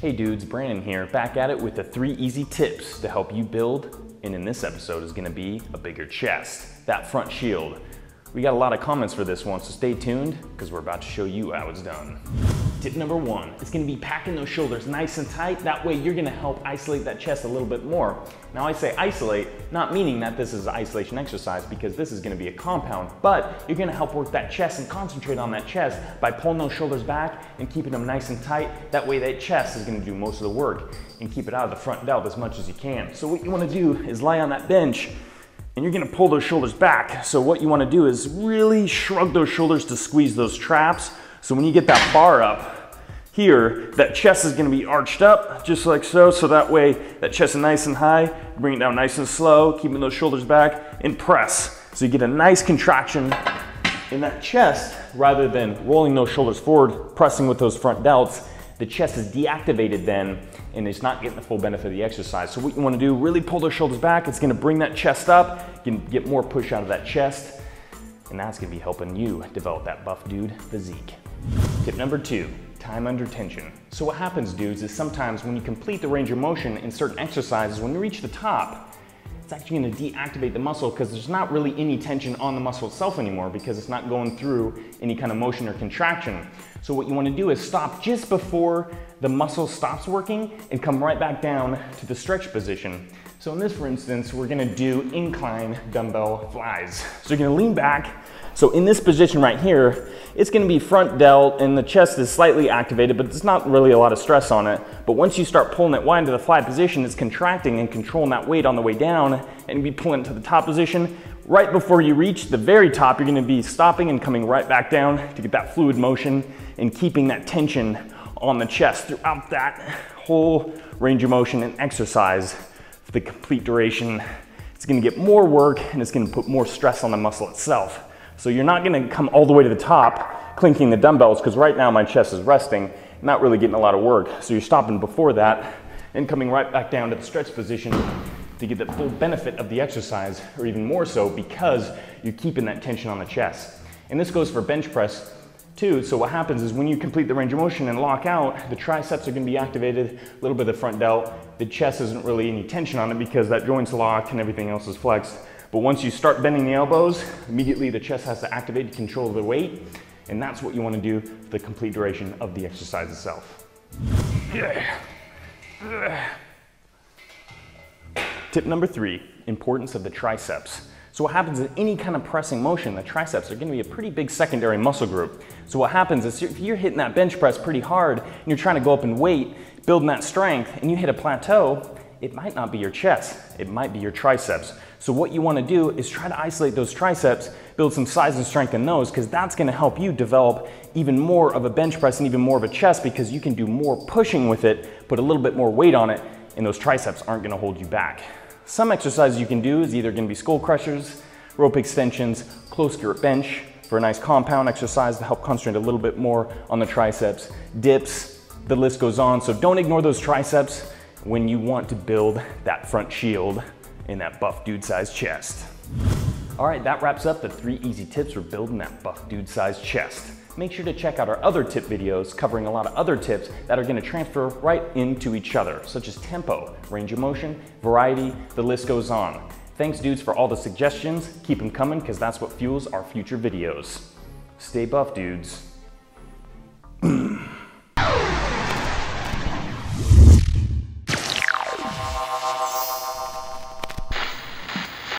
Hey dudes, Brandon here, back at it with the 3 easy tips to help you build, and in this episode is gonna be a bigger chest, that front shield. We got a lot of comments for this one, so stay tuned because we're about to show you how it's done. Tip number 1 is gonna be packing those shoulders nice and tight. That way you're gonna help isolate that chest a little bit more. Now I say isolate, not meaning that this is an isolation exercise because this is gonna be a compound, but you're gonna help work that chest and concentrate on that chest by pulling those shoulders back and keeping them nice and tight. That way that chest is gonna do most of the work and keep it out of the front delt as much as you can. So what you wanna do is lie on that bench and you're gonna pull those shoulders back. So what you wanna do is really shrug those shoulders to squeeze those traps. So when you get that bar up here, that chest is gonna be arched up just like so. So that way that chest is nice and high, bring it down nice and slow, keeping those shoulders back and press. So you get a nice contraction in that chest rather than rolling those shoulders forward, pressing with those front delts. The chest is deactivated then and it's not getting the full benefit of the exercise. So what you wanna do, really pull those shoulders back. It's gonna bring that chest up, you can get more push out of that chest, and that's gonna be helping you develop that buff dude physique. Tip number 2, time under tension. So what happens, dudes, is sometimes when you complete the range of motion in certain exercises, when you reach the top, it's actually gonna deactivate the muscle because there's not really any tension on the muscle itself anymore because it's not going through any kind of motion or contraction. So what you wanna do is stop just before the muscle stops working and come right back down to the stretch position. So in this, for instance, we're gonna do incline dumbbell flies. So you're gonna lean back. So in this position right here, it's gonna be front delt and the chest is slightly activated, but there's not really a lot of stress on it. But once you start pulling it wide into the fly position, it's contracting and controlling that weight on the way down and be pulling it to the top position. Right before you reach the very top, you're gonna be stopping and coming right back down to get that fluid motion and keeping that tension on the chest throughout that whole range of motion and exercise for the complete duration. It's gonna get more work and it's gonna put more stress on the muscle itself. So you're not gonna come all the way to the top, clinking the dumbbells, because right now my chest is resting, not really getting a lot of work. So you're stopping before that and coming right back down to the stretch position to get the full benefit of the exercise, or even more so because you're keeping that tension on the chest. And this goes for bench press too. So what happens is when you complete the range of motion and lock out, the triceps are gonna be activated, a little bit of the front delt. The chest isn't really any tension on it because that joint's locked and everything else is flexed. But once you start bending the elbows, immediately the chest has to activate to control the weight, and that's what you want to do for the complete duration of the exercise itself. Tip number 3, importance of the triceps. So what happens in any kind of pressing motion, the triceps are going to be a pretty big secondary muscle group. So what happens is if you're hitting that bench press pretty hard and you're trying to go up in weight, building that strength, and you hit a plateau, it might not be your chest, it might be your triceps. So what you want to do is try to isolate those triceps, build some size and strength in those, because that's going to help you develop even more of a bench press and even more of a chest because you can do more pushing with it, put a little bit more weight on it, and those triceps aren't going to hold you back. Some exercises you can do is either going to be skull crushers, rope extensions, close grip bench for a nice compound exercise to help concentrate a little bit more on the triceps, dips, the list goes on. So don't ignore those triceps when you want to build that front shield in that buff dude sized chest. All right, that wraps up the 3 easy tips for building that buff dude sized chest. Make sure to check out our other tip videos covering a lot of other tips that are gonna transfer right into each other, such as tempo, range of motion, variety, the list goes on. Thanks dudes for all the suggestions. Keep them coming because that's what fuels our future videos. Stay buff dudes.